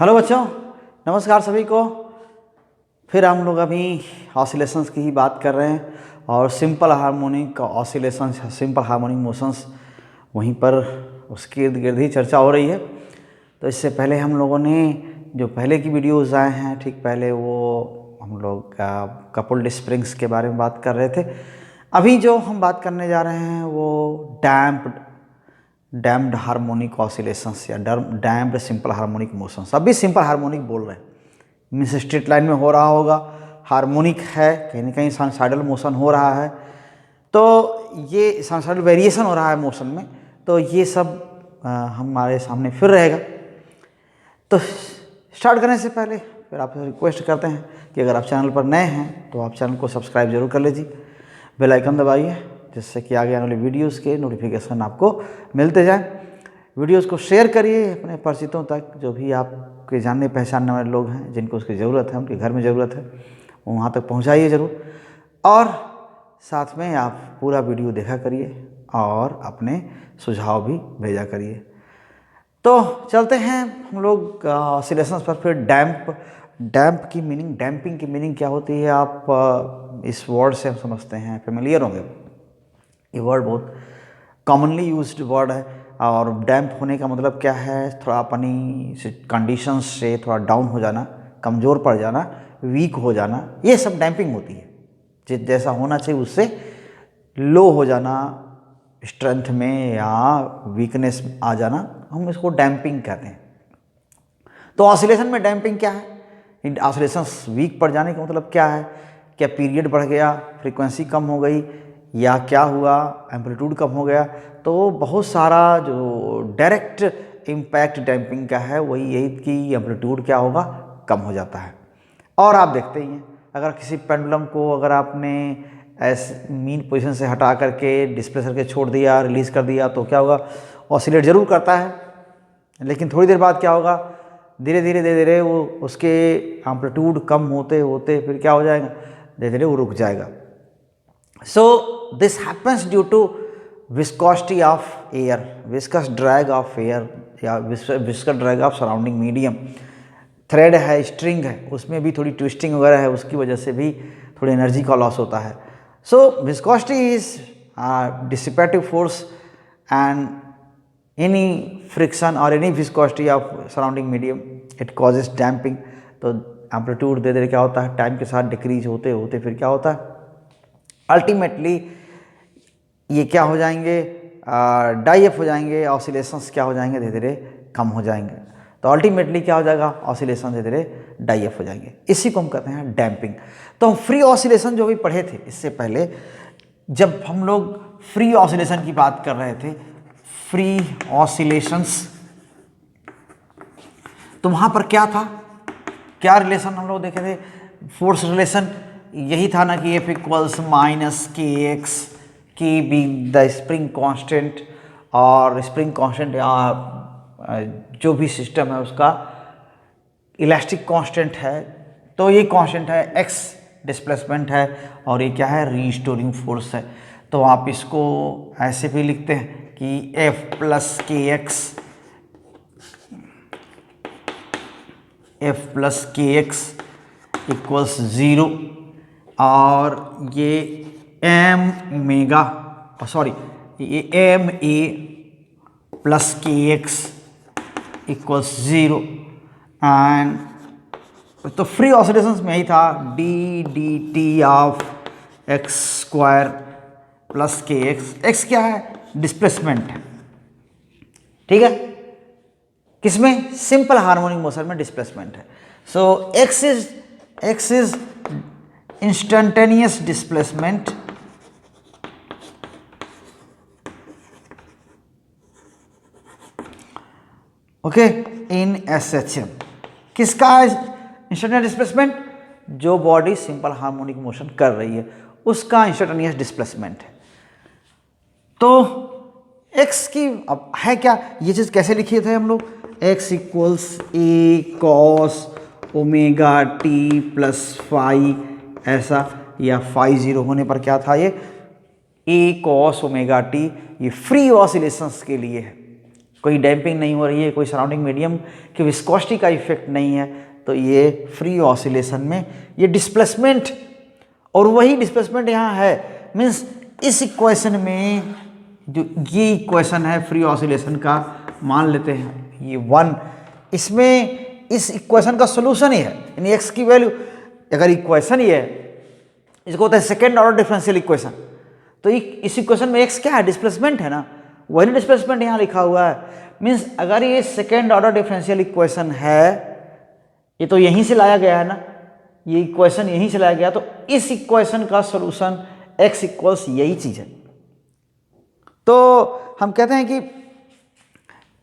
Hello बच्चों, नमस्कार सभी को। फिर हम लोग अभी ऑसिलेशंस की ही बात कर रहे हैं और simple harmonic oscillations, simple harmonic motions, वहीं पर उसके इर्द गिर्द ही चर्चा हो रही है। तो इससे पहले हम लोगों ने जो पहले की वीडियोज़ आए हैं, ठीक पहले वो हम लोग कपल्ड स्प्रिंग्स के बारे में बात कर रहे थे। अभी जो हम बात करने जा रहे हैं वो डैम्प्ड हार्मोनिक ऑसिलेशंस या डैम्प्ड सिंपल हार्मोनिक मोशंस। अभी सिंपल हार्मोनिक बोल रहे हैं, मीन्स स्ट्रेट लाइन में हो रहा होगा, हार्मोनिक है, कहीं ना कहीं साइनसॉइडल मोशन हो रहा है, तो ये साइनसॉइडल वेरिएशन हो रहा है मोशन में, तो ये सब हमारे सामने फिर रहेगा। तो स्टार्ट करने से पहले फिर आपसे रिक्वेस्ट करते हैं कि अगर आप चैनल पर नए हैं तो आप चैनल को सब्सक्राइब जरूर कर लीजिए, बेल आइकन दबाइए, जिससे कि आगे आने वाली वीडियोस के नोटिफिकेशन आपको मिलते जाएं। वीडियोस को शेयर करिए अपने परिचितों तक, जो भी आपके जानने पहचानने वाले लोग हैं जिनको उसकी ज़रूरत है, उनके घर में ज़रूरत है, वहाँ तक पहुँचाइए ज़रूर। और साथ में आप पूरा वीडियो देखा करिए और अपने सुझाव भी भेजा करिए। तो चलते हैं हम लोग ऑसिलेशंस पर। फिर डैम्प की मीनिंग, डैम्पिंग की मीनिंग क्या होती है, आप इस वर्ड से हम समझते हैं, फेमिलियर होंगे। ये वर्ड बहुत कॉमनली यूज्ड वर्ड है। और डैम्प होने का मतलब क्या है, थोड़ा अपनी कंडीशंस से थोड़ा डाउन हो जाना, कमज़ोर पड़ जाना, वीक हो जाना, ये सब डैम्पिंग होती है। जैसा होना चाहिए उससे लो हो जाना, स्ट्रेंथ में या वीकनेस आ जाना, हम इसको डैम्पिंग कहते हैं। तो ऑसिलेशन में डैम्पिंग क्या है, ऑसिलेशंस वीक पड़ जाने का मतलब क्या है, क्या पीरियड बढ़ गया, फ्रीक्वेंसी कम हो गई, या क्या हुआ, एम्पलीट्यूड कम हो गया। तो बहुत सारा जो डायरेक्ट इम्पैक्ट डैम्पिंग का है वही यही कि एम्पलीट्यूड क्या होगा, कम हो जाता है। और आप देखते ही हैं, अगर किसी पेंडुलम को अगर आपने ऐसे मीन पोजीशन से हटा करके डिस्प्लेस करके छोड़ दिया, रिलीज़ कर दिया, तो क्या होगा, ऑसिलेट ज़रूर करता है, लेकिन थोड़ी देर बाद क्या होगा, धीरे धीरे वो उसके एम्पलीट्यूड कम होते होते फिर क्या हो जाएगा, धीरे धीरे वो रुक जाएगा। So this happens due to viscosity of air, viscous drag of air या viscous drag of surrounding medium। Thread है, स्ट्रिंग है, उसमें भी थोड़ी ट्विस्टिंग वगैरह है, उसकी वजह से भी थोड़ी एनर्जी का लॉस होता है। सो viscosity is dissipative force and any friction or any viscosity of surrounding medium it causes damping। तो एम्पलीट्यूड धीरे धीरे क्या होता है, टाइम के साथ डिक्रीज होते होते फिर क्या होता है, अल्टीमेटली ये क्या हो जाएंगे, डाई-एफ हो जाएंगे, ऑसिलेशंस क्या हो जाएंगे, धीरे धीरे कम हो जाएंगे। तो अल्टीमेटली क्या हो जाएगा, ऑसिलेशन धीरे धीरे डाई-एफ हो जाएंगे। इसी को हम कहते हैं डैम्पिंग। तो हम फ्री ऑसिलेशन जो भी पढ़े थे इससे पहले, जब हम लोग फ्री ऑसिलेशन की बात कर रहे थे, फ्री ऑसिलेशंस, तो वहाँ पर क्या था, क्या रिलेशन हम लोग देखे थे, फोर्स रिलेशन यही था ना कि F equals minus K x, के बी द स्प्रिंग कांस्टेंट, और स्प्रिंग कांस्टेंट जो भी सिस्टम है उसका इलास्टिक कांस्टेंट है, तो ये कांस्टेंट है, एक्स डिस्प्लेसमेंट है, और ये क्या है, रीस्टोरिंग फोर्स है। तो आप इसको ऐसे भी लिखते हैं कि F प्लस के एक्स, F प्लस के एक्स इक्वल्स 0, और ये एम ओमेगा, सॉरी, ये एम ए प्लस के एक्स इक्वल्स 0। एंड तो फ्री ऑसिलेशंस में यही था, D D T of x square plus के एक्स। एक्स क्या है, डिस्प्लेसमेंट है, ठीक है, किसमें, सिंपल हार्मोनिक मोशन में डिस्प्लेसमेंट है। So x is instantaneous displacement, okay, in SHM। किसका है इंस्टेंटेनियस डिस्प्लेसमेंट, जो बॉडी सिंपल हार्मोनिक मोशन कर रही है उसका इंस्टेंटेनियस डिस्प्लेसमेंट है। तो x की अब है क्या, ये चीज़ कैसे लिखी थे हम लोग, x equals A cos omega T plus phi, ऐसा, या फाई 0 होने पर क्या था, ये ए कॉस ओमेगा टी, ये फ्री ऑसिलेशंस के लिए है। कोई डैम्पिंग नहीं हो रही है, कोई सराउंडिंग मीडियम की विस्कोसिटी का इफेक्ट नहीं है, तो ये फ्री ऑसिलेशन में ये डिस्प्लेसमेंट, और वही डिस्प्लेसमेंट यहाँ है। मीन्स इस इक्वेशन में जो ये इक्वेशन है फ्री ऑसिलेशन का, मान लेते हैं ये 1, इसमें इस इक्वेशन का सोल्यूशन ही है, यानी एक्स की वैल्यू, अगर इक्वेशन ही है, इसको होता है सेकेंड ऑर्डर डिफरेंशियल इक्वेशन, तो इस इक्वेशन में एक्स क्या है, डिस्प्लेसमेंट है ना, वही डिस्प्लेसमेंट यहाँ लिखा हुआ है। मीन्स अगर ये सेकेंड ऑर्डर डिफरेंशियल इक्वेशन है, ये तो यहीं से लाया गया है ना, ये इक्वेशन यहीं से लाया गया, तो इस इक्वेशन का सॉल्यूशन x इक्वल्स यही चीज है। तो हम कहते हैं कि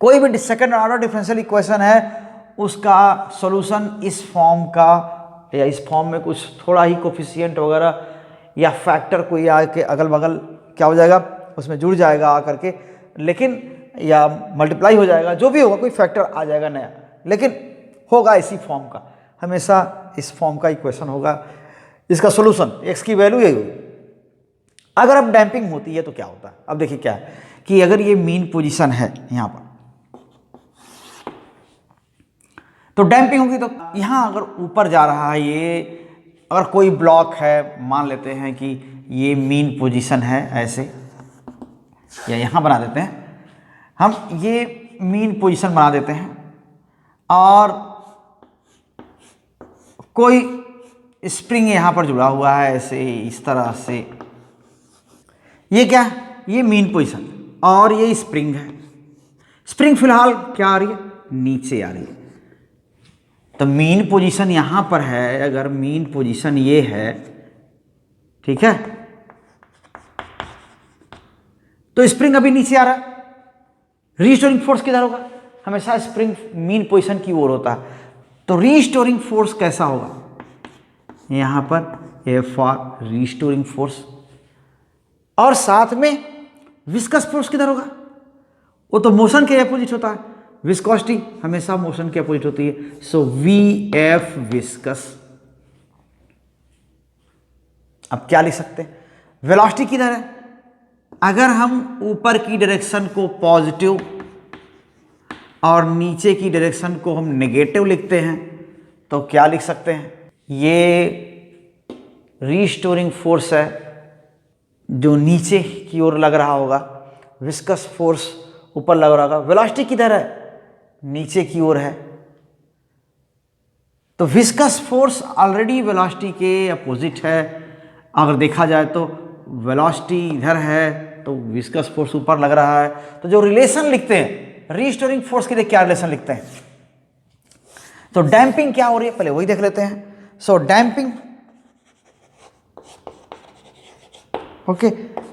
कोई भी सेकेंड ऑर्डर डिफरेंशियल इक्वेशन है, उसका सॉल्यूशन इस फॉर्म का, या इस फॉर्म में कुछ थोड़ा ही कोफिशिएंट वगैरह या फैक्टर कोई आके अगल बगल क्या हो जाएगा, उसमें जुड़ जाएगा आकर के, लेकिन या मल्टीप्लाई हो जाएगा, जो भी होगा कोई फैक्टर आ जाएगा नया, लेकिन होगा इसी फॉर्म का, हमेशा इस फॉर्म का इक्वेशन होगा, इसका सॉल्यूशन x की वैल्यू यही होगी। अगर अब डैम्पिंग होती है तो क्या होता है, अब देखिए क्या है कि अगर ये मीन पोजीशन है यहाँ पर, तो डैम्पिंग होगी, तो यहाँ अगर ऊपर जा रहा है ये, अगर कोई ब्लॉक है, मान लेते हैं कि ये मीन पोजीशन है ऐसे, या यहाँ बना देते हैं हम, ये मीन पोजीशन बना देते हैं, और कोई स्प्रिंग यहाँ पर जुड़ा हुआ है ऐसे इस तरह से, ये क्या है, ये मीन पोजीशन, और ये स्प्रिंग है। स्प्रिंग फिलहाल क्या आ रही है, नीचे आ रही है, तो मीन पोजीशन यहाँ पर है, अगर मीन पोजीशन ये है, ठीक है, तो स्प्रिंग अभी नीचे आ रहा है, रीस्टोरिंग फोर्स किधर होगा, हमेशा स्प्रिंग मीन पोजीशन की ओर होता है, तो रीस्टोरिंग फोर्स कैसा होगा, यहाँ पर F फॉर रीस्टोरिंग फोर्स, और साथ में विस्कस फोर्स किधर होगा, वो तो मोशन के अपोजिट होता है, विस्कोसिटी हमेशा मोशन के अपोजिट होती है, सो VF विस्कस। अब क्या लिख सकते हैं, वेलोसिटी किधर है, अगर हम ऊपर की डायरेक्शन को पॉजिटिव और नीचे की डायरेक्शन को हम नेगेटिव लिखते हैं, तो क्या लिख सकते हैं, ये रीस्टोरिंग फोर्स है जो नीचे की ओर लग रहा होगा, विस्कस फोर्स ऊपर लग रहा होगा, वेलोसिटी किधर है, नीचे की ओर है, तो विस्कस फोर्स ऑलरेडी वेलोसिटी के अपोजिट है, अगर देखा जाए तो वेलोसिटी इधर है तो विस्कस फोर्स ऊपर लग रहा है, तो जो रिलेशन लिखते हैं रीस्टोरिंग फोर्स के लिए क्या रिलेशन लिखते हैं, तो डैम्पिंग क्या हो रही है पहले वही देख लेते हैं। सो डैम्पिंग, ओके,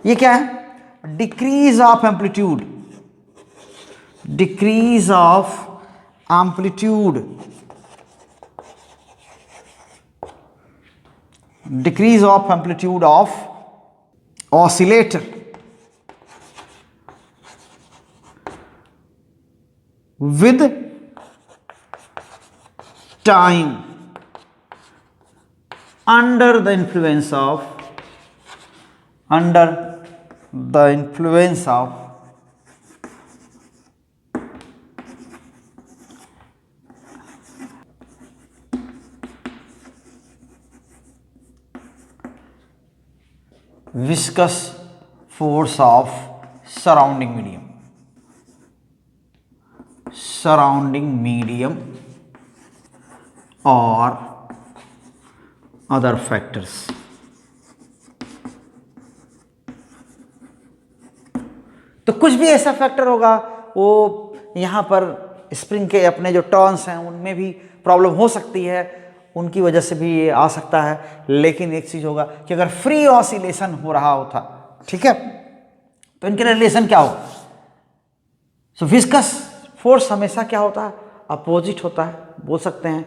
ये क्या है, decrease of amplitude, decrease of amplitude, decrease of amplitude of oscillator with time under the influence of viscous force of surrounding medium or other factors। तो कुछ भी ऐसा फैक्टर होगा, वो यहाँ पर स्प्रिंग के अपने जो टर्न्स हैं उनमें भी प्रॉब्लम हो सकती है, उनकी वजह से भी ये आ सकता है, लेकिन एक चीज़ होगा कि अगर फ्री ऑसिलेशन हो रहा होता, ठीक है, तो इनके रिलेशन क्या होगा, सो विस्कस फोर्स हमेशा क्या होता है, अपोजिट होता है, बोल सकते हैं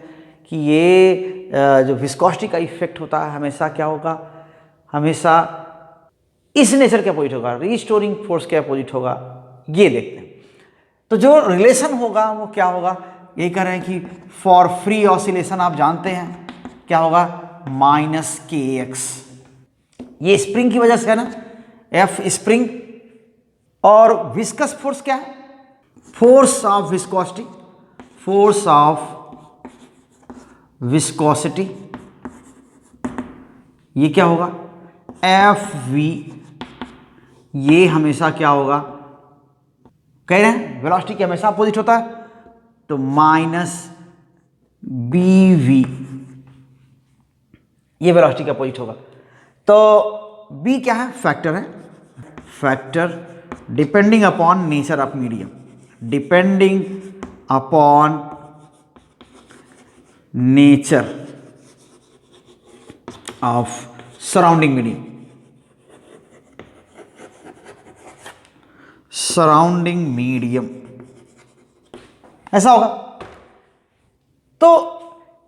कि ये जो विस्कोसिटी का इफेक्ट होता है हमेशा क्या होगा, हमेशा इस नेचर के अपोजिट होगा, रीस्टोरिंग फोर्स के अपोजिट होगा, ये देखते हैं। तो जो रिलेशन होगा वो क्या होगा, ये कह रहे हैं कि फॉर फ्री ऑसिलेशन आप जानते हैं क्या होगा, -kx, ये स्प्रिंग की वजह से है ना, F स्प्रिंग, और विस्कस फोर्स क्या है, force of viscosity, force of viscosity, ये क्या होगा, एफ वी, ये हमेशा क्या होगा, कह रहे हैं वेलोसिटी के हमेशा अपोजिट होता है, तो माइनस बी वी, ये वेलोसिटी का अपोजिट होगा। तो बी क्या है, फैक्टर है, factor depending upon nature of medium, depending upon nature of surrounding medium, surrounding medium, ऐसा होगा। तो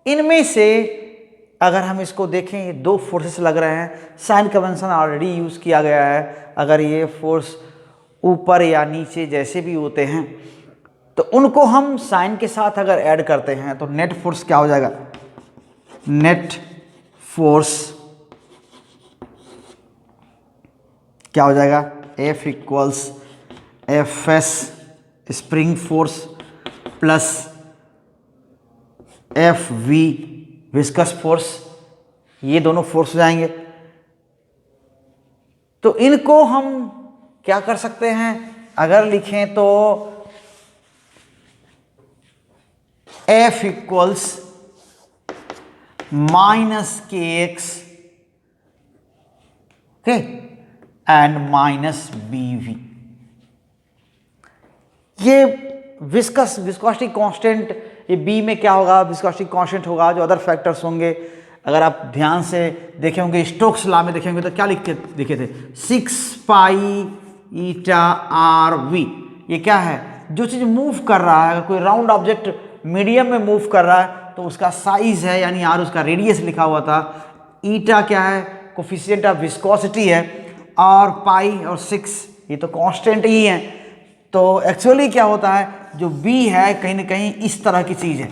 इनमें से अगर हम इसको देखें, ये दो फोर्सेस लग रहे हैं, साइन कन्वेंशन ऑलरेडी यूज किया गया है। अगर ये फोर्स ऊपर या नीचे जैसे भी होते हैं तो उनको हम साइन के साथ अगर ऐड करते हैं तो नेट फोर्स क्या हो जाएगा, नेट फोर्स क्या हो जाएगा, F equals F S spring force plus F V viscous force, ये दोनों फोर्स हो जाएंगे। तो इनको हम क्या कर सकते हैं, अगर लिखें तो F equals minus K X, okay, and minus B V. ये विस्कोसिटी कांस्टेंट, ये बी में क्या होगा, विस्कोसिटी कांस्टेंट होगा, जो अदर फैक्टर्स होंगे अगर आप ध्यान से देखे होंगे, स्टोक्स लॉ में देखेंगे तो क्या लिखे थे, 6 पाई ईटा आर वी। ये क्या है, जो चीज़ मूव कर रहा है, अगर कोई राउंड ऑब्जेक्ट मीडियम में मूव कर रहा है तो उसका साइज है, यानी आर उसका रेडियस लिखा हुआ था, ईटा क्या है, कोफिशिएंट ऑफ विस्कोसिटी है, और पाई और 6 ये तो कांस्टेंट ही है। तो एक्चुअली क्या होता है, जो B है कहीं ना कहीं इस तरह की चीज़ है,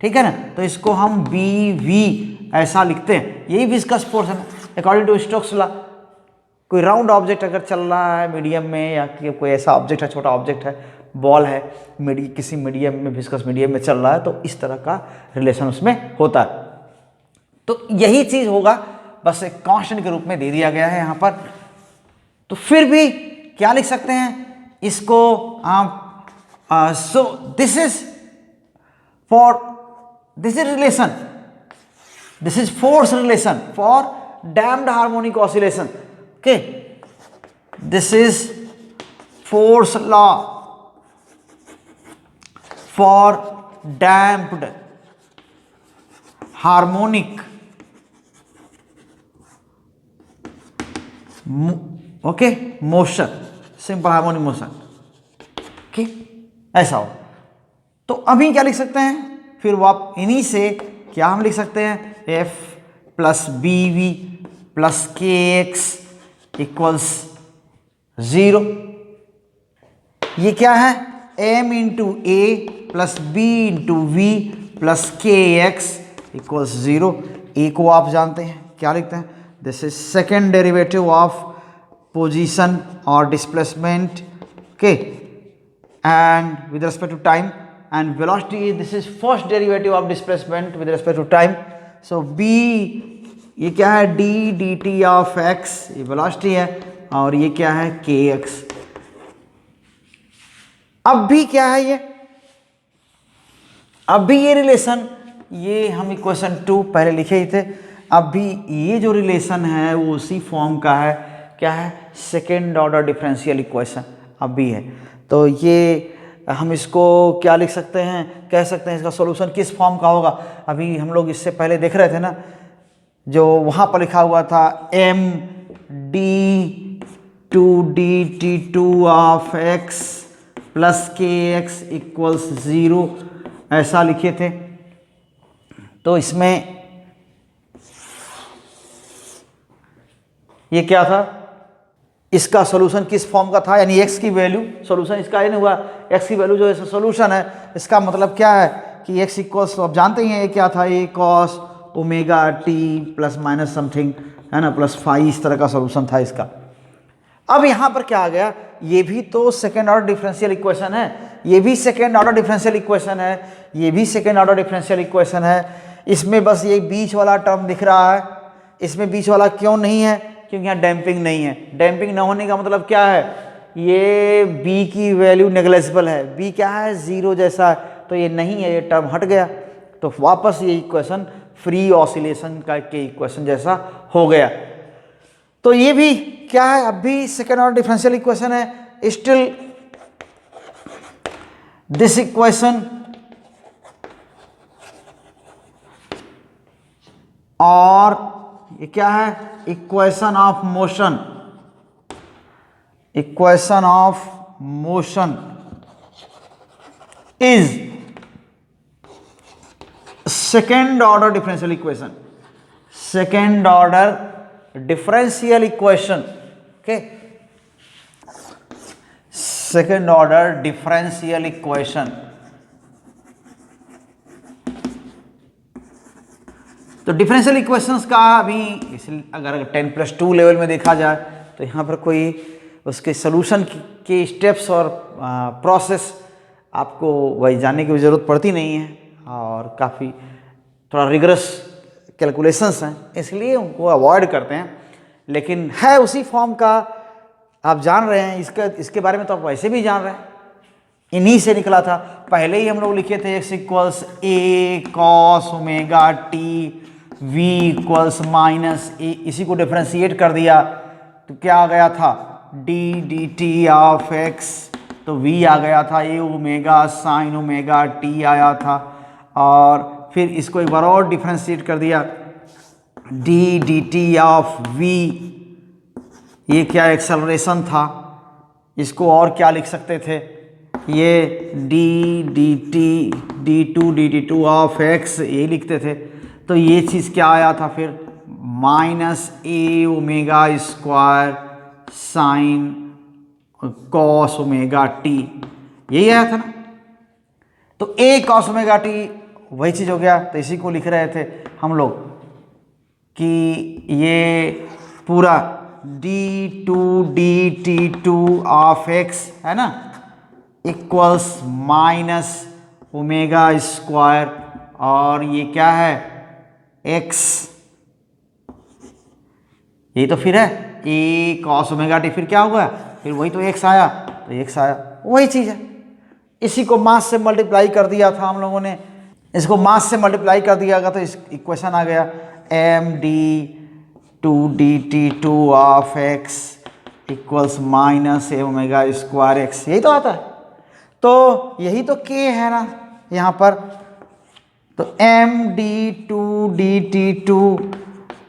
ठीक है ना, तो इसको हम बी वी ऐसा लिखते हैं, यही विस्कस फोर्स है अकॉर्डिंग टू स्टोक्स लॉ। कोई राउंड ऑब्जेक्ट अगर चल रहा है मीडियम में, या कोई ऐसा ऑब्जेक्ट है, छोटा ऑब्जेक्ट है, बॉल है, किसी मीडियम में, विस्कस मीडियम में चल रहा है, तो इस तरह का रिलेशन उसमें होता है। तो यही चीज़ होगा, बस एक कांस्टेंट के रूप में दे दिया गया है यहाँ पर। तो फिर भी क्या लिख सकते हैं इसको आप, so this is relation, this is force relation for damped harmonic oscillation, okay, this is force law for damped harmonic, okay, motion, simple harmonic motion, okay, ऐसा हो। तो अभी क्या लिख सकते हैं, फिर वो आप इन्हीं से क्या हम लिख सकते हैं, F plus B V plus के एक्स इक्वल्स 0। ये क्या है, M into A plus B into V plus के एक्स इक्वल्स 0। ए को आप जानते हैं क्या लिखते हैं, this is second derivative of position और displacement, okay, and with respect to time, and velocity, this is first derivative of displacement with respect to time. So b ये क्या है, d dt of x, ये velocity है, और ये क्या है, kx। अब भी क्या है ये, अब भी ये रिलेशन, ये हम इक्वेशन 2 पहले लिखे ही थे, अब भी ये जो रिलेशन है वो उसी फॉर्म का है, क्या है, सेकेंड ऑर्डर डिफरेंशियल इक्वेशन अब भी है। तो ये हम इसको क्या लिख सकते हैं, कह सकते हैं इसका सॉल्यूशन किस फॉर्म का होगा। अभी हम लोग इससे पहले देख रहे थे ना, जो वहाँ पर लिखा हुआ था m d 2dt2 of x plus के एक्स इक्वल्स 0, ऐसा लिखे थे। तो इसमें ये क्या था, इसका सॉल्यूशन किस फॉर्म का था, यानी x की वैल्यू, सॉल्यूशन इसका ये नहीं हुआ, x की वैल्यू जो सॉल्यूशन है, इसका मतलब क्या है कि x इक्वल्स, तो आप जानते ही हैं ये क्या था, a cos omega T plus minus something, है ना, प्लस फाई, इस तरह का सॉल्यूशन था इसका। अब यहाँ पर क्या आ गया, ये भी तो सेकेंड ऑर्डर डिफरेंशियल इक्वेशन है, ये भी सेकेंड ऑर्डर डिफरेंशियल इक्वेशन है, ये भी सेकेंड ऑर्डर डिफरेंशियल इक्वेशन है। इसमें बस ये बीच वाला टर्म दिख रहा है, इसमें बीच वाला क्यों नहीं है? क्योंकि यहाँ डैम्पिंग नहीं है। डैम्पिंग न होने का मतलब क्या है? ये b की वैल्यू नेग्लेजिबल है, b क्या है? 0 जैसा है, तो ये नहीं है, ये टर्म हट गया, तो वापस ये इक्वेशन फ्री ऑसिलेशन का के इक्वेशन जैसा हो गया। तो ये भी क्या है? अब भी सेकेंड ऑर्डर डिफरेंशियल इक्वेशन है। स्टिल दिस इक्वेशन और ये क्या है? Equation of motion, equation of motion is second order differential equation, second order differential equation, okay, second order differential equation. तो डिफरेंशियल इक्वेशंस का अभी अगर 10+2 लेवल में देखा जाए तो यहाँ पर कोई उसके सॉल्यूशन के स्टेप्स और प्रोसेस आपको वही जानने की ज़रूरत पड़ती नहीं है, और काफ़ी थोड़ा रिगरस कैलकुलेशंस हैं, इसलिए उनको अवॉइड करते हैं। लेकिन है उसी फॉर्म का, आप जान रहे हैं, इसके बारे में तो आप वैसे भी जान रहे हैं, इन्हीं से निकला था। पहले ही हम लोग लिखे थे x equals a cos omega t v equals minus a, इसी को डिफ्रेंशिएट कर दिया तो क्या आ गया था? d dt ऑफ x, तो v आ गया था a omega sine omega t आया था, और फिर इसको एक बार और डिफ्रेंशिएट कर दिया d dt ऑफ v, ये क्या एक्सेलरेशन था, इसको और क्या लिख सकते थे? ये d dt d2 dt2 of x ये लिखते थे। तो ये चीज़ क्या आया था फिर? Minus a omega square sine cos omega t, यही आया था ना। तो a कॉस ओमेगा t वही चीज़ हो गया। तो इसी को लिख रहे थे हम लोग कि ये पूरा d2 dt2 ऑफ x है ना, इक्वल्स माइनस ओमेगा स्क्वायर, और ये क्या है? x, ये तो फिर है a cos ओमेगा t, फिर क्या होगा? फिर वही तो x आया, तो x आया, वही चीज़ है। इसी को मास से मल्टीप्लाई कर दिया था हम लोगों ने, इसको मास से मल्टीप्लाई कर दिया गया तो इस इक्वेशन आ गया md2 dt2 of x equals minus a omega square x, यही तो आता है। तो यही तो k है ना यहाँ पर, तो md2 dt2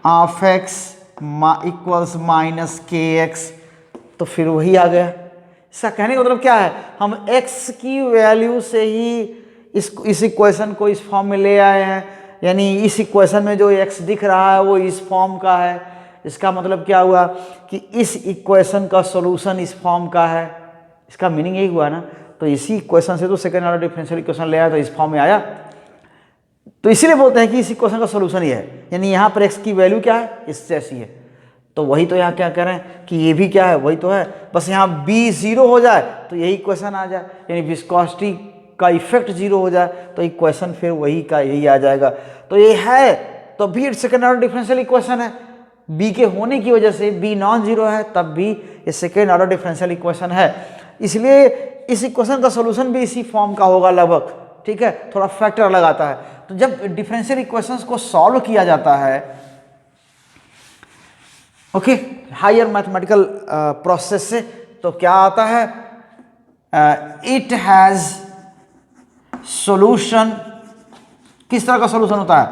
of x equals minus kx, तो फिर वही आ गया। इसका कहने का मतलब क्या है? हम x की वैल्यू से ही इस इक्वेशन को इस फॉर्म में ले आए हैं, यानी इस इक्वेशन में जो x दिख रहा है वो इस फॉर्म का है। इसका मतलब क्या हुआ कि इस इक्वेशन का सॉल्यूशन इस फॉर्म का है, इसका मीनिंग यही हुआ ना। तो इसी इक्वेशन से तो सेकेंड ऑर्डर डिफरेंशियल इक्वेशन ले आया, तो इस फॉर्म में आया, तो इसीलिए बोलते हैं कि इस इक्वेशन का सॉल्यूशन ये है, यानी यहाँ पर x की वैल्यू क्या है? इस जैसी है। तो वही तो यहाँ क्या कह रहे हैं कि ये भी क्या है? वही तो है, बस यहाँ b 0 हो जाए तो यही इक्वेशन आ जाए, यानी विस्कोसिटी का इफेक्ट 0 हो जाए तो इक्वेशन फिर वही का यही आ जाएगा। तो ये है, तो भी सेकेंड ऑर्डर डिफरेंशियल इक्वेशन है। b के होने की वजह से b नॉन जीरो है, तब भी ये सेकेंड ऑर्डर डिफरेंशियल इक्वेशन है। इसलिए इस इक्वेशन का सॉल्यूशन भी इसी फॉर्म का होगा लगभग, ठीक है, थोड़ा फैक्टर लगाता है। तो जब डिफरेंशियल इक्वेशंस को सॉल्व किया जाता है, ओके, हायर मैथमेटिकल प्रोसेस से, तो क्या आता है? इट हैज सॉल्यूशन, किस तरह का सॉल्यूशन होता है?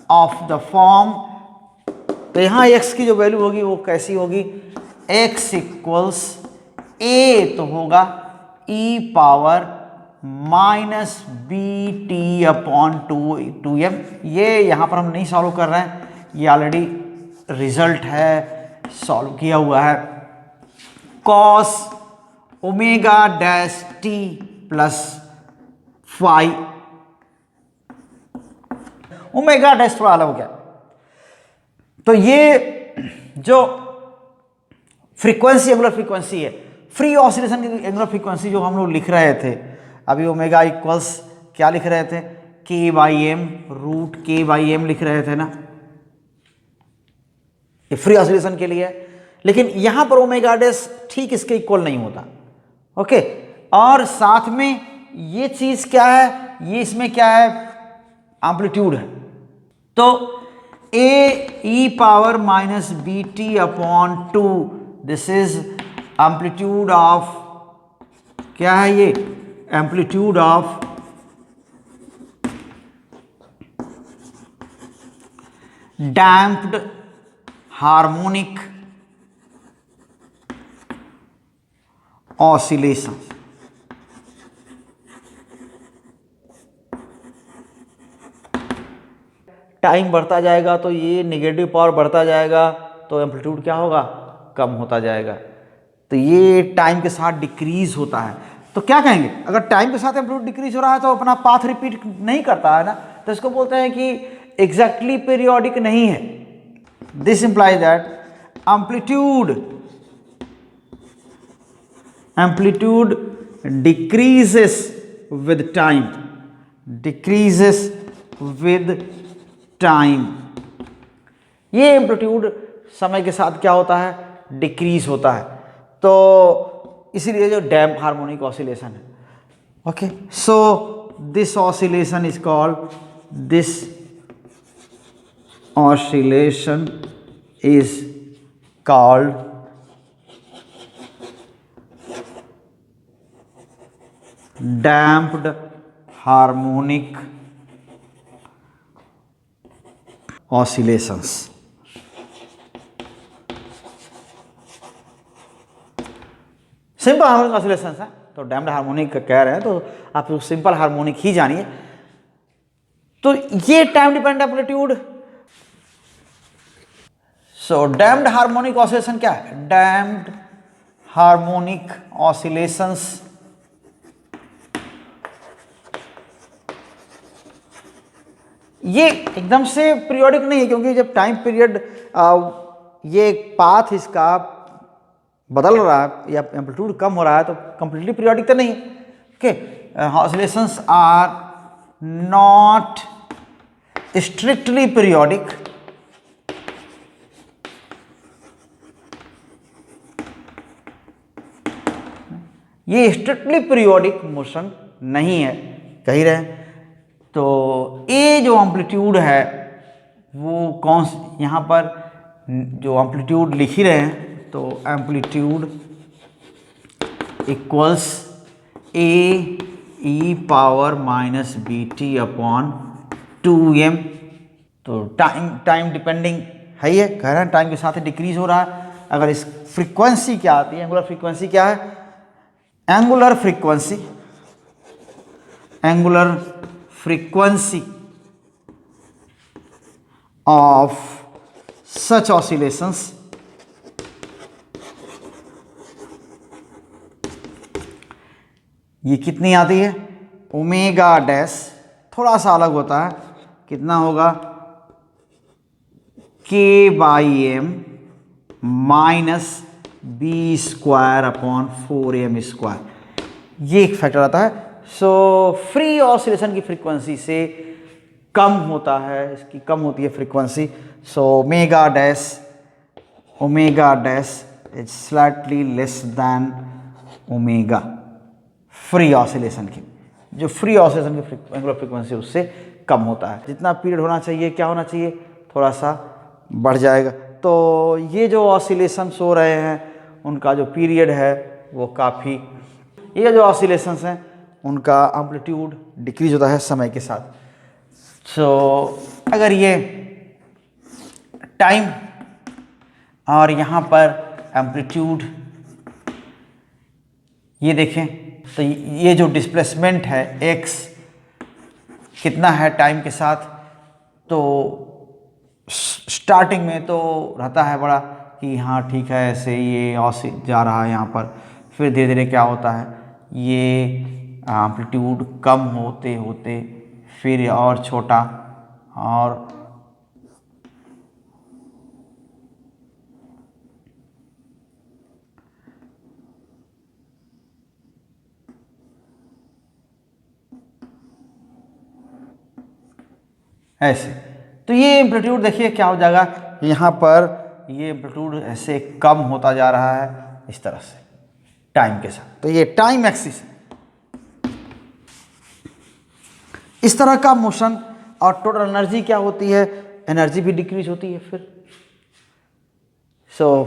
ऑफ द फॉर्म, तो यहाँ x की जो वैल्यू होगी वो कैसी होगी? x इक्वल्स a तो होगा e power minus B T upon 2m। ये यहाँ पर हम नहीं सॉल्व कर रहे हैं, ये ऑलरेडी रिजल्ट है, सॉल्व किया हुआ है। Cos omega dash T plus phi, omega dash थोड़ा अलग हो गया। तो ये जो फ्रीक्वेंसी, एंगुलर फ्रीक्वेंसी है, फ्री ऑसिलेशन की एंगुलर फ्रीक्वेंसी जो हम लोग लिख रहे थे, अभी ओमेगा इक्वल्स क्या लिख रहे थे, के बाई एम, रूट के बाई एम लिख रहे थे ना, ये फ्री ऑसिलेशन के लिए। लेकिन यहां पर ओमेगा डैश ठीक इसके इक्वल नहीं होता। ओके, और साथ में ये चीज क्या है, ये इसमें क्या है, एम्पलीट्यूड है। तो A E power minus B T upon two, this is amplitude of, क्या है ये, amplitude of damped harmonic oscillation. Time बढ़ता जाएगा तो ये नेगेटिव पावर बढ़ता जाएगा, तो एम्पलीट्यूड क्या होगा, कम होता जाएगा। तो ये टाइम के साथ डिक्रीज होता है। तो क्या कहेंगे, अगर टाइम के साथ एम्पलीट्यूड डिक्रीज हो रहा है तो अपना पाथ रिपीट नहीं करता है ना, तो इसको बोलते हैं कि एग्जैक्टली पीरियोडिक नहीं है। This implies that amplitude decreases with time, decreases with time. ये एम्पलीट्यूड समय के साथ क्या होता है, डिक्रीज होता है। तो इसीलिए जो डैम्प हार्मोनिक ऑसिलेशन है। Okay, so this oscillation is called, this oscillation is called damped harmonic oscillations. Simple harmonic oscillations है, तो डैम्प्ड हार्मोनिक का कह रहे हैं तो आप सिंपल हार्मोनिक ही जानिए। तो ये टाइम डिपेंडेंट एम्पलीट्यूड। सो डैम्प्ड हार्मोनिक ऑसिलेशन क्या है, डैम्प्ड हार्मोनिक ऑसिलेशंस ये एकदम से पीरियोडिक नहीं है, क्योंकि जब टाइम पीरियड ये पाथ इसका बदल रहा है या एम्पलीट्यूड कम हो रहा है तो कंप्लीटली पीरियोडिक तो नहीं है। Okay, oscillations are not strictly periodic, ये स्ट्रिक्टली पीरियोडिक मोशन नहीं है, कह रहे हैं। तो ये जो एम्पलीट्यूड है वो कौन, यहाँ पर जो एम्पलीट्यूड लिख ही रहे हैं, तो amplitude equals A E power minus B T upon 2m। तो टाइम डिपेंडिंग है, ये कह रहे हैं टाइम के साथ डिक्रीज हो रहा है। अगर इस फ्रीक्वेंसी क्या आती है, एंगुलर फ्रीक्वेंसी क्या है, angular frequency, angular frequency of such oscillations ये कितनी आती है, ओमेगा डैश, थोड़ा सा अलग होता है, कितना होगा, K by M minus B square upon 4m square, ये एक फैक्टर आता है। सो फ्री ऑसिलेशन की फ्रीक्वेंसी से कम होता है, इसकी कम होती है frequency. So omega dash is slightly less than omega, free oscillation की, जो फ्री ऑसिलेशन की एंगुलर फ्रीक्वेंसी उससे कम होता है। जितना पीरियड होना चाहिए, क्या होना चाहिए, थोड़ा सा बढ़ जाएगा। तो ये जो ऑसिलेशंस हो रहे हैं उनका जो पीरियड है वो काफ़ी, ये जो ऑसिलेशंस हैं उनका एम्पलीट्यूड डिक्रीज होता है समय के साथ। सो अगर ये टाइम और यहाँ पर एम्पलीट्यूड ये देखें, तो ये जो डिस्प्लेसमेंट है x कितना है टाइम के साथ, तो स्टार्टिंग में तो रहता है बड़ा कि हाँ ठीक है ऐसे ये ऑसी जा रहा है यहाँ पर, फिर धीरे धीरे क्या होता है, ये एम्पलीट्यूड कम होते होते फिर और छोटा, और ऐसे। तो ये एम्पलीट्यूड देखिए क्या हो जाएगा, यहाँ पर ये एम्पलीट्यूड ऐसे कम होता जा रहा है इस तरह से टाइम के साथ। तो ये टाइम एक्सिस है, इस तरह का मोशन। और टोटल एनर्जी क्या होती है, एनर्जी भी डिक्रीज होती है फिर। So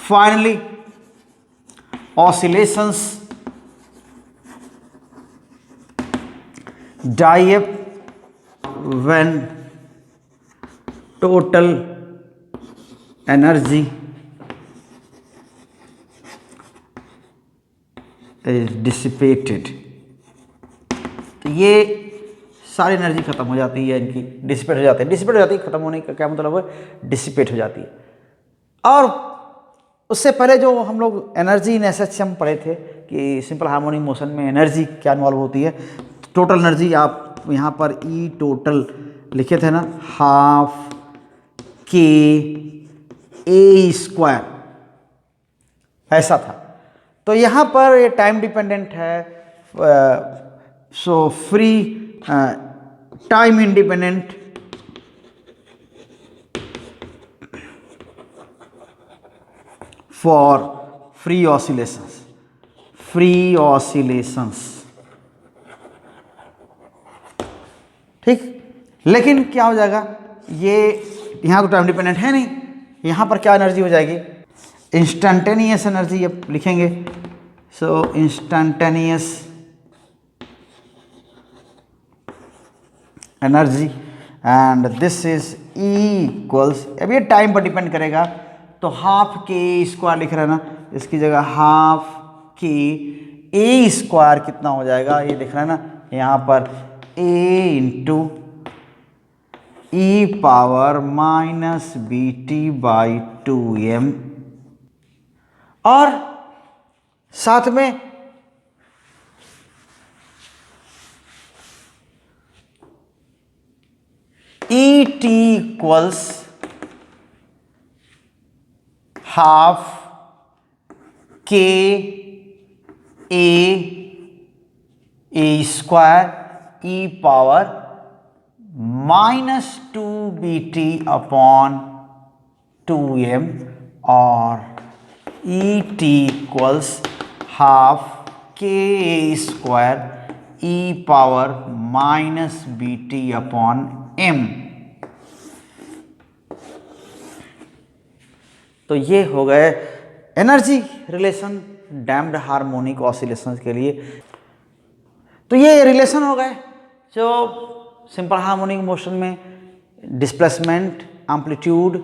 finally oscillations die up when total energy is dissipated। तो ये सारी एनर्जी खत्म हो जाती है इनकी, डिसिपेट हो जाती है। डिसिपेट हो जाती है, खत्म होने का क्या मतलब है, डिसिपेट हो जाती है। और उससे पहले जो हम लोग एनर्जी इन एसएच हम पढ़े थे कि सिंपल हार्मोनिक मोशन में एनर्जी क्या इन्वॉल्व होती है। टोटल एनर्जी आप यहाँ पर ई टोटल लिखे थे ना, हाफ के ए स्क्वायर, ऐसा था। तो यहाँ पर ये टाइम डिपेंडेंट है, so free time independent for free oscillations, free oscillations, ठीक। लेकिन क्या हो जाएगा, ये यहाँ तो टाइम डिपेंडेंट है नहीं, यहाँ पर क्या एनर्जी हो जाएगी, इंस्टैन्टेनियस एनर्जी अब लिखेंगे। So instantaneous energy and this is equals, अब ये टाइम पर डिपेंड करेगा। तो हाफ के स्क्वायर लिख रहे हैं ना, इसकी जगह हाफ के ए स्क्वायर कितना हो जाएगा, ये दिख रहा है ना यहाँ पर, A into E power minus B T by 2m, और साथ में E T equals half K A square E power -2bt upon 2m, और E T equals half K A square E power -bt upon m। तो ये हो गए energy relation damped harmonic oscillations के लिए। तो ये रिलेशन हो गए जो सिंपल हार्मोनिक मोशन में डिस्प्लेसमेंट, एम्पलीट्यूड,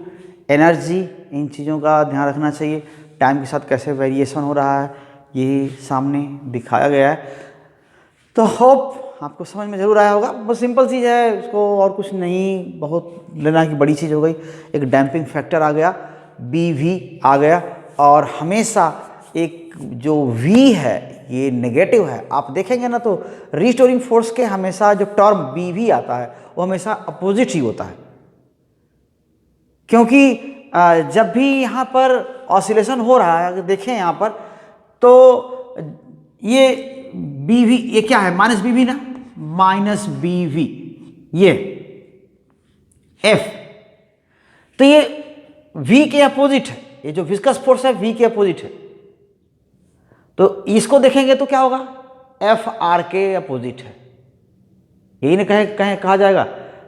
एनर्जी, इन चीज़ों का ध्यान रखना चाहिए। टाइम के साथ कैसे वेरिएशन हो रहा है ये सामने दिखाया गया है। तो होप आपको समझ में ज़रूर आया होगा। बहुत सिंपल चीज़ है, इसको और कुछ नहीं बहुत लेना की बड़ी चीज़ हो गई। एक डैम्पिंग फैक्टर आ गया, बी वी आ गया, और हमेशा एक जो V है ये नेगेटिव है। आप देखेंगे ना तो रिस्टोरिंग फोर्स के हमेशा जो टर्म बी वी आता है वो हमेशा अपोजिट ही होता है, क्योंकि जब भी यहाँ पर ऑसिलेशन हो रहा है, अगर देखें यहाँ पर तो ये बी वी, ये क्या है, माइनस बी वी ना, माइनस बी वी, ये एफ, तो ये V के अपोजिट है। ये जो विस्कस फोर्स है V के अपोजिट है। तो इसको देखेंगे तो क्या होगा, एफ आर के अपोजिट है, यही ना कहा जाएगा।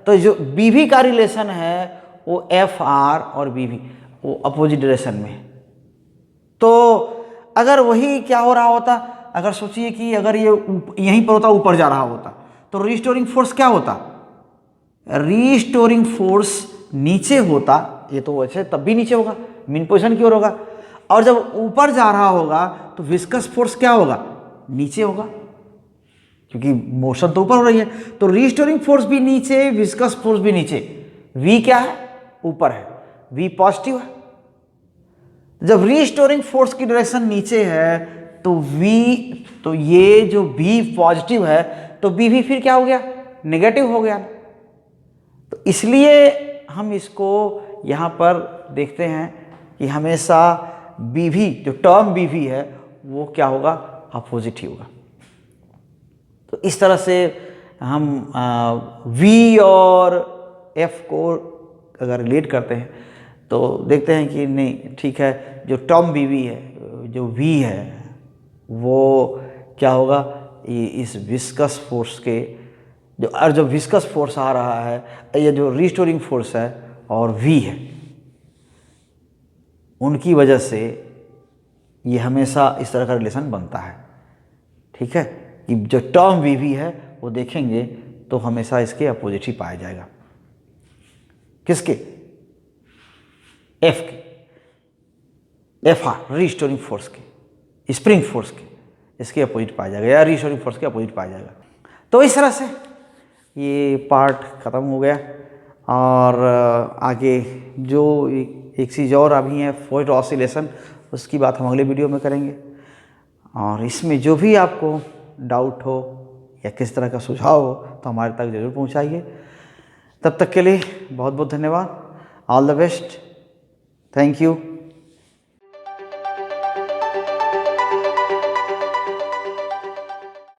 तो जो BV का रिलेशन है वो एफ आर और BV वो अपोजिट डायरेक्शन में है। तो अगर वही क्या हो रहा होता, अगर सोचिए कि अगर ये यहीं पर होता, ऊपर जा रहा होता, तो रिस्टोरिंग फोर्स क्या होता, रिस्टोरिंग फोर्स नीचे होता। ये तो वैसे तब भी नीचे होगा, मीन पोजीशन की ओर होगा। और जब ऊपर जा रहा होगा तो विस्कस फोर्स क्या होगा, नीचे होगा, क्योंकि मोशन तो ऊपर हो रही है। तो रिस्टोरिंग फोर्स भी नीचे, विस्कस फोर्स भी नीचे। V क्या है, ऊपर है, V पॉजिटिव है। जब रिस्टोरिंग फोर्स की डायरेक्शन नीचे है तो तो ये जो V पॉजिटिव है तो BV फिर क्या हो गया, नेगेटिव हो गया। तो इसलिए हम इसको यहाँ पर देखते हैं कि हमेशा BV, जो टर्म BV है वो क्या होगा, अपोजिट ही होगा। तो इस तरह से हम वी और एफ को अगर रिलेट करते हैं तो देखते हैं कि नहीं ठीक है, जो टर्म वी वी है, जो वी है वो क्या होगा, ये इस विस्कस फोर्स के जो विस्कस फोर्स आ रहा है, ये जो रिस्टोरिंग फोर्स है और वी है, उनकी वजह से ये हमेशा इस तरह का रिलेशन बनता है। ठीक है, कि जो टर्म वी वी है वो देखेंगे तो हमेशा इसके अपोजिट ही पाया जाएगा। किसके? एफ के, एफ आर रिस्टोरिंग फोर्स के, स्प्रिंग फोर्स के, इसके अपोजिट पाया जाएगा, या रिस्टोरिंग फोर्स के अपोजिट पाया जाएगा। तो इस तरह से ये पार्ट ख़त्म हो गया। और आगे जो एक चीज़ और अभी है फोर्स्ड ऑसिलेशन, उसकी बात हम अगले वीडियो में करेंगे। और इसमें जो भी आपको डाउट हो या किस तरह का सुझाव हो तो हमारे तक ज़रूर पहुंचाइए। तब तक के लिए बहुत बहुत धन्यवाद। All the best. Thank you.